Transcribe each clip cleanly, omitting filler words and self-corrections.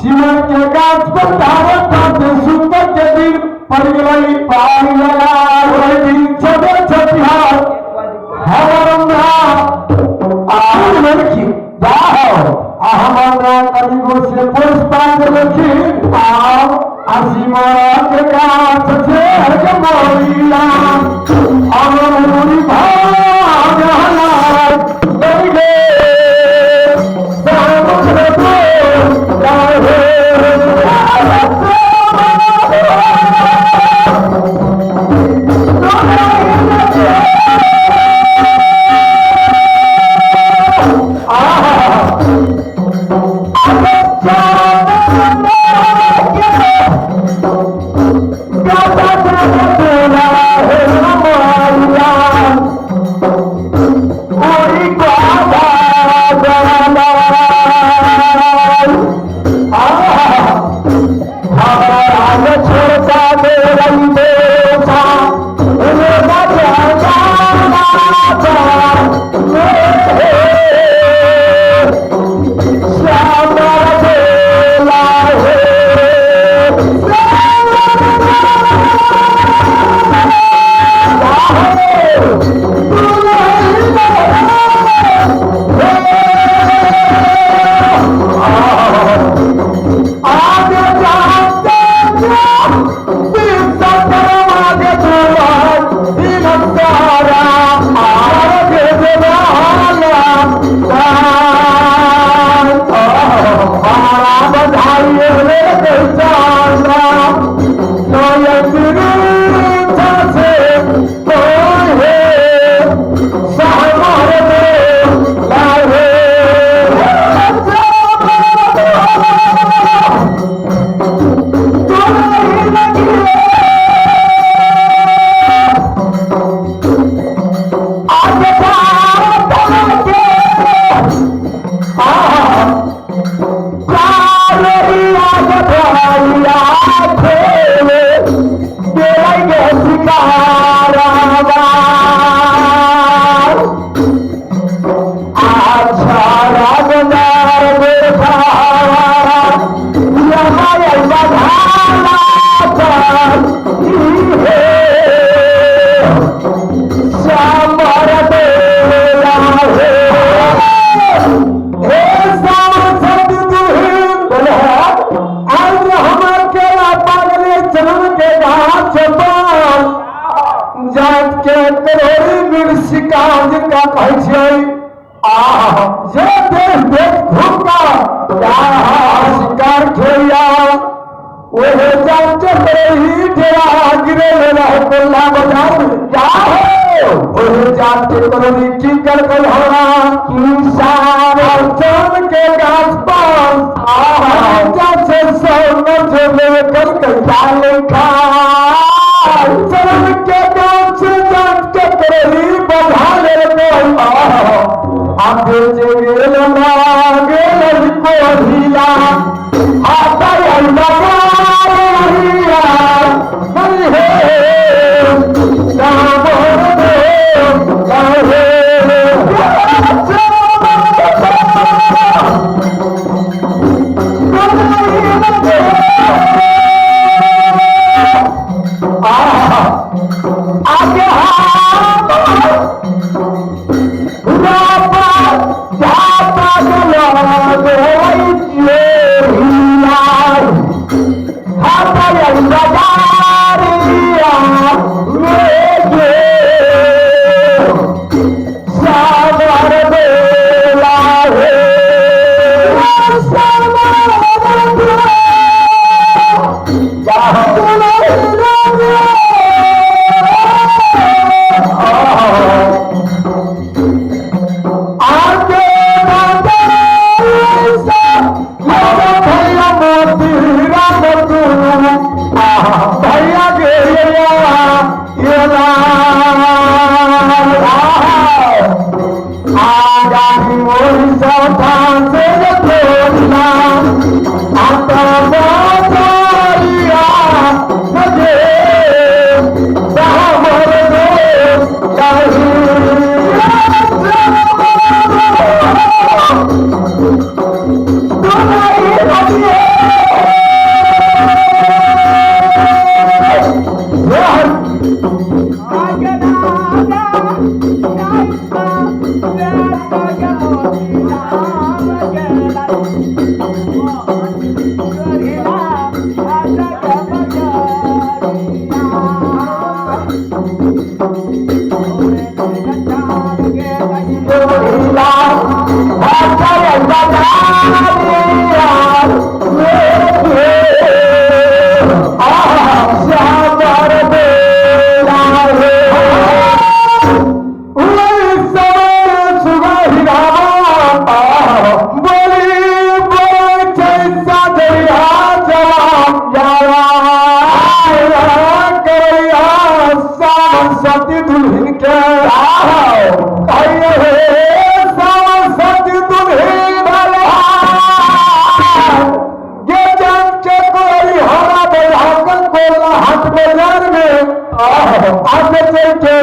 शिवन के गाछ पर धारत पाते सुंदर के दिन पड़ गई पानी लगा वही दिन छोटे छठिहार हमारा आह लड़की जाओ हमारा कलिगो से पुष्पांग रखी आओ आसिमारा के गाछ से जमोरिया अमरूरी भाग हलाल लगे समुद्र को गाहे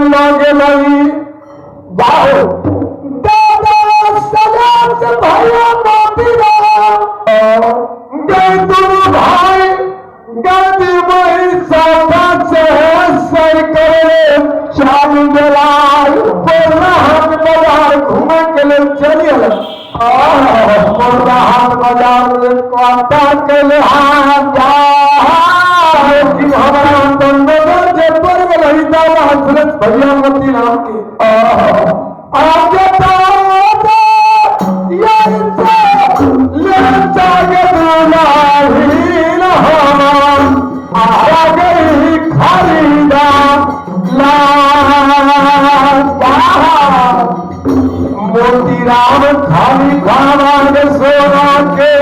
लगे नहीं जाओ दादा सलाम से भैया मोतीरा गए तुम भाई गति वही सौदा से सर करे शाम जलाल हाथ बाजार घूमे के लिए चलिए हाथ बाजार कांटा के लिए हाथ जा हमारा बंदर जब पर गई दादा हजरत भैया मोती राम की आगे मोती राम खाली खाना सोना के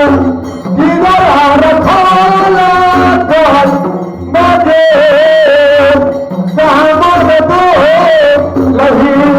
किधर खाना बजे सहमत दो लही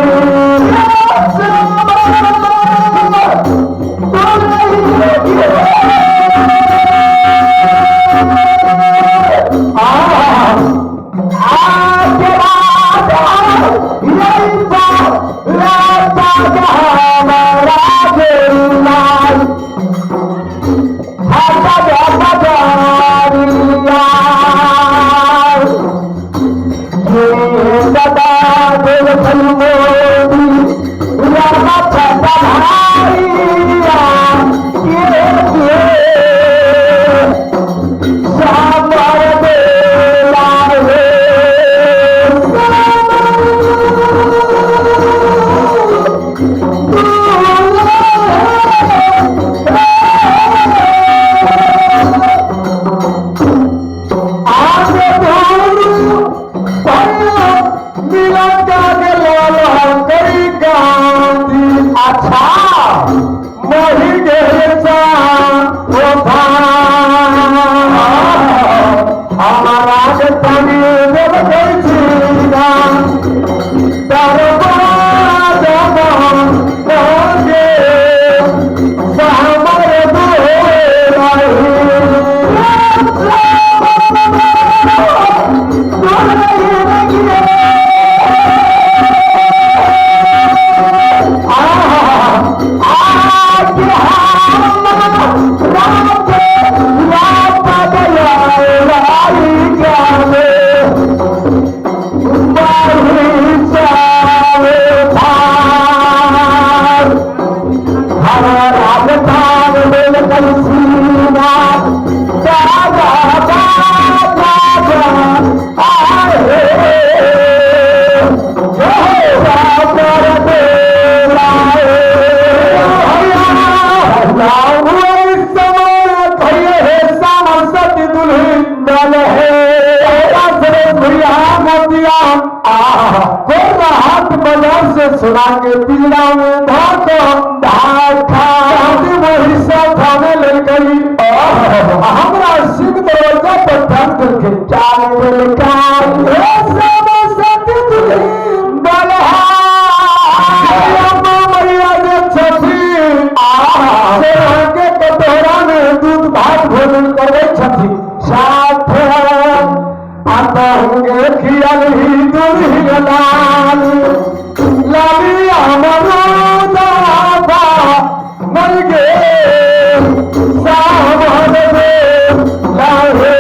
सुना के पीड़ा में वही सब खाने ले गई हमारा सिंह दरवाजा पर ढंग करके चाल कटोरा में दूध भात भोजन करे छथी साथ आता होंगे खियाल ही दूध लाल लाली अमरूदा मर गए सावन में लाहे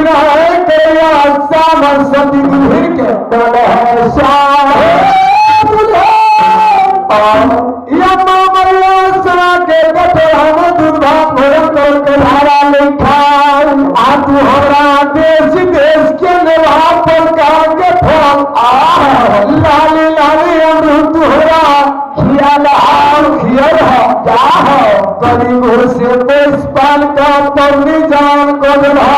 विनय करिया सामर सती दुल्हन के तल है शाह यम्मा मरिया सना के कटे हम दुर्भा भोरन कर के धारा लिखा आ तू हमरा देश देश के नेवा पर का के फल लाली लाली अमृत तुहरा खियाल हाल खियल हो जा हो कभी मोर से देश पाल का पवनी जान को दला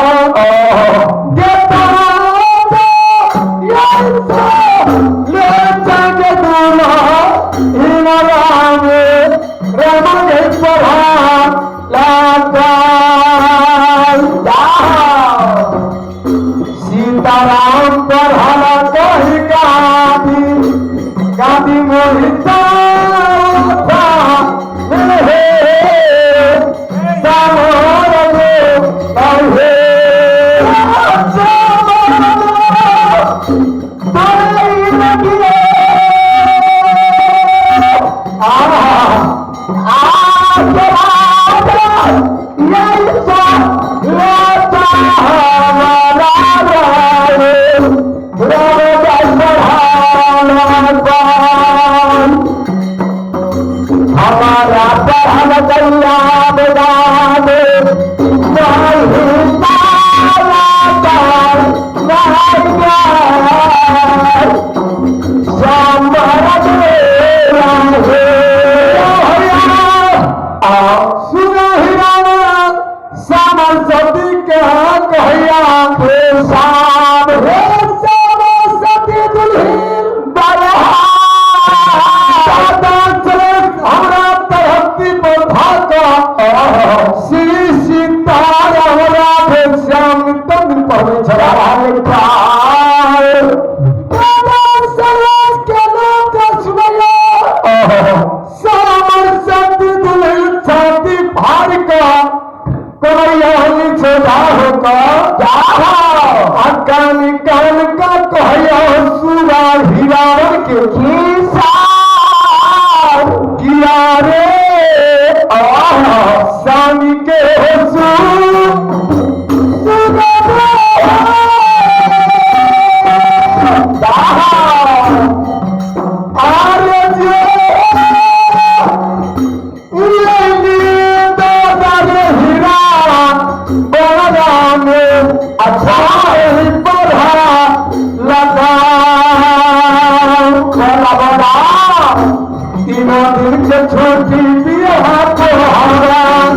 सीताराम पर हला कही गादी मोहिता हमारा पहल गैया बदान सामर सती के कहिया सती दुल्हन हमरा तरहती पर भाका श्री सीताराम राधे श्याम तन पवे छड़ाए पार सामर सती दुल्हन छाती फाड़ का कहिया छोड़ा होगा कान कान का कहिया सुरा हिरावन के किया रे स्वामी के तीनों दिन के छोटी बिया को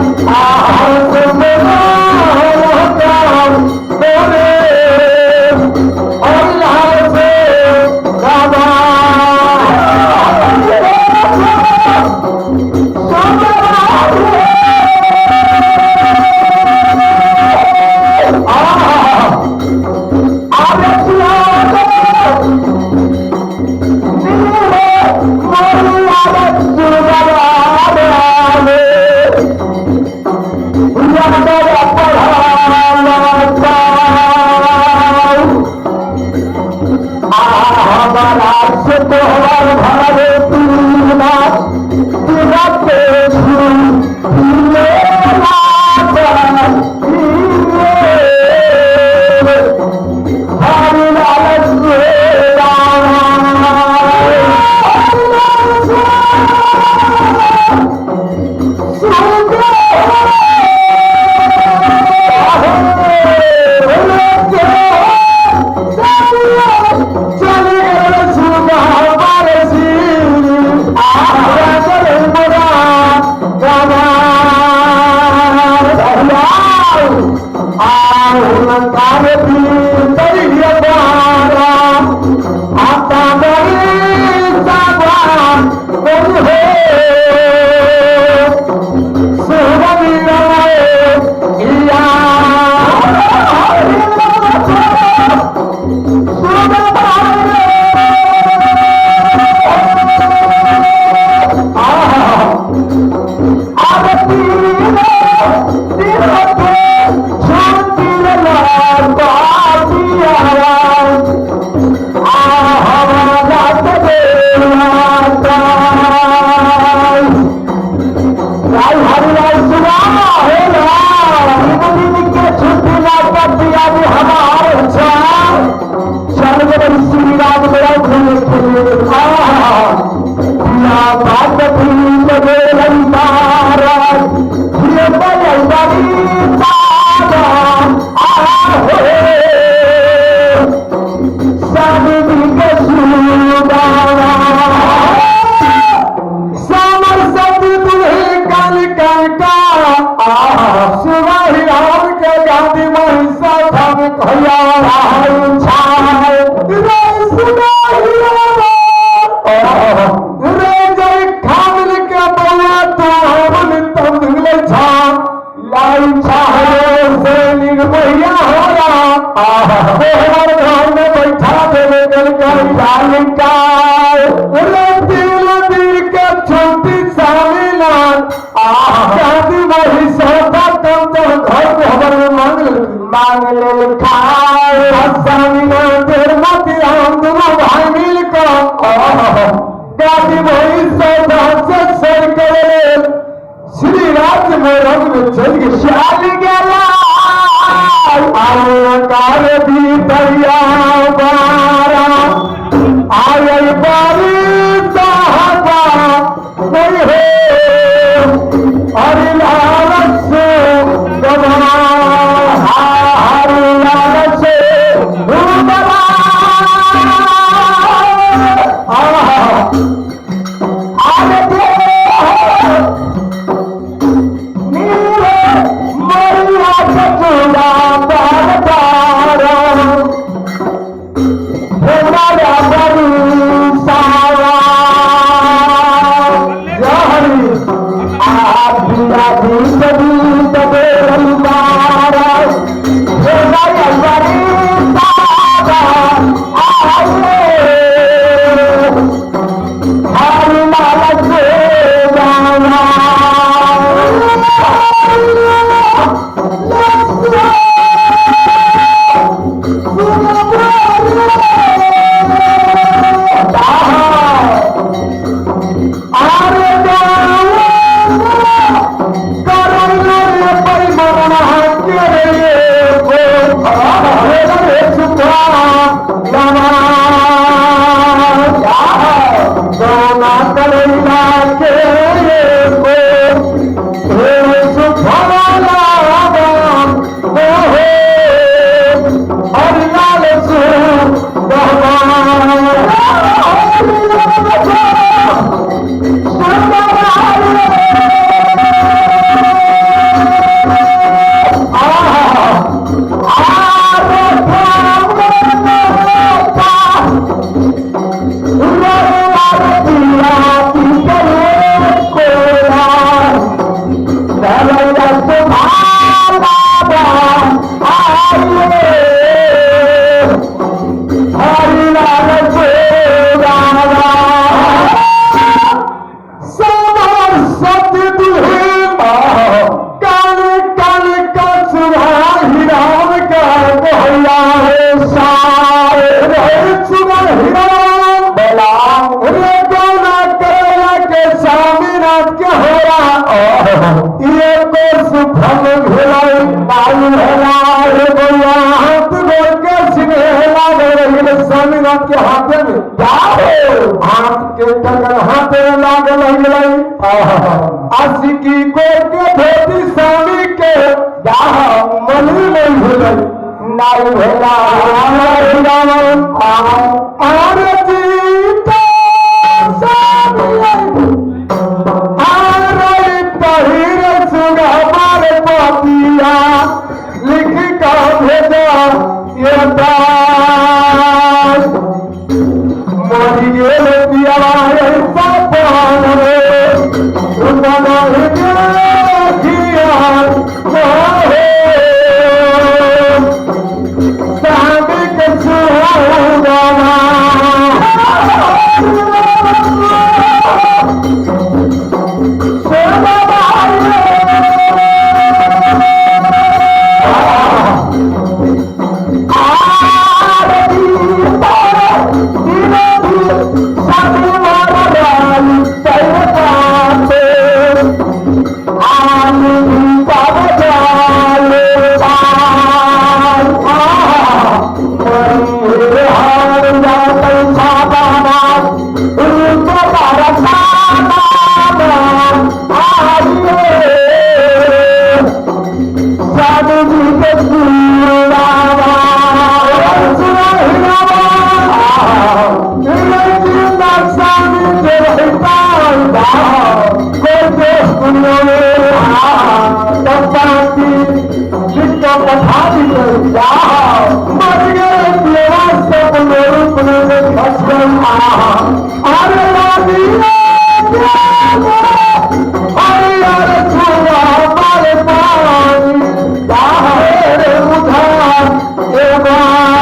हमारे घर में बैठा देवे गल कालिकाय दिल के छोटी सामीनान शादी वही सौदा कम तो घर को हमारे मांग ले खाए सामीनान देर मत हम दोनों भाई मिल कर गादी वही सौदा से सर करे श्री राज्य में रंग में चल के शादी गेला कार भी दरिया बारा आयल बारी साहबा नहीं हो हरि लालच से गवा हरि लालच से डूबा के हाथे में हाथ के टकर हाथे लागल आशिकी को के धोती स्वामी के मनी नहीं भूल नाई भेला और जीता पहिर सुगा मारे पतिया लिख का भेजा ये मोदी गेले दिया पान रे उन्होंने किया शादी के सुहाना Bye.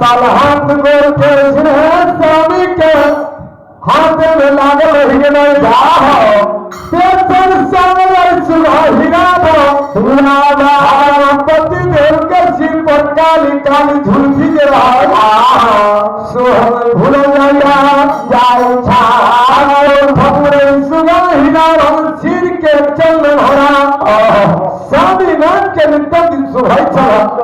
साल हाथ गोर के स्वामी के हाथ में लागल रही पति देव के सिर पर काली काली झुलकी के सोहर भूल सिर के चल भरा स्वामी नाम के नित्य दिन सुबह चला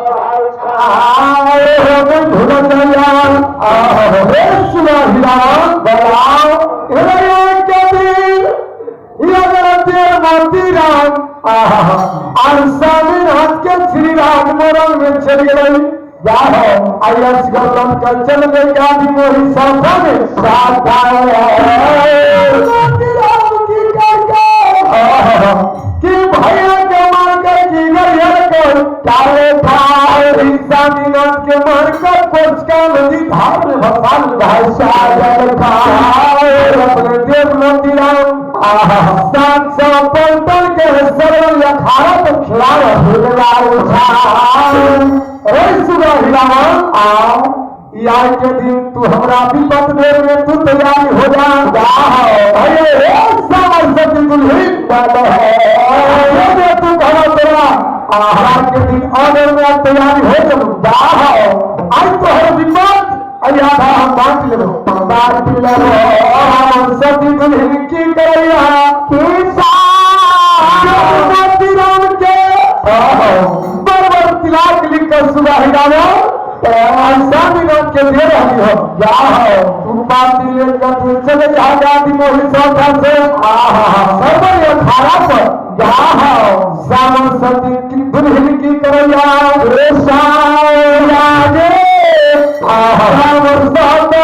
और स्वामी नाथ के श्री राम मोरल में चली गई आयस गलम का चल गई गाड़ी मोही साथा में साथा कि भैया के मार कर की गई को काले भाई स्वामीनाथ के मार कर कोच का नदी धार में भसान भाई साजन भाई अपने देव नदी राम 700 पंटन के सरल अखाड़ा तो खिलाड़ा भूलवार उठा सुबह हिलावन यार के दिन तू हमरा विपत देर में तू तैयार हो जा सरस्वती दुल्हन तू कहो तेरा आज के दिन ऑर्डर में तैयारी हो चलू आज तो हर विपत आधा हम बांट लो सरस्वती दुल्हन की करैया राम के बरबर तिलाक लिख कर सुबह हिलावो स्वामीनाथ के दे रही हो जाओ तुम पार्टी लेकर तू चले जाओ गाड़ी मोहित सौदा से सर्वर अखाड़ा पर जाओ सावन सती की दुल्हन की करैया रे सागे सावन सौदा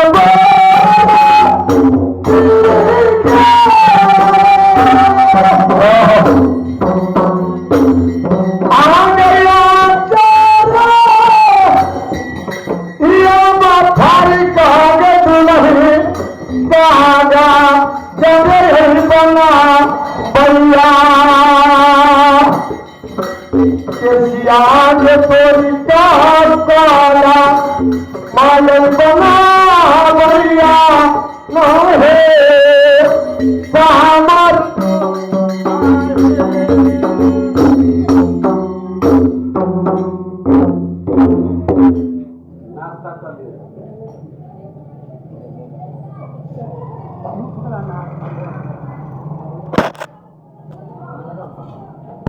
तोरी काला मालल बना भैया न हे सामर नाश्ता कर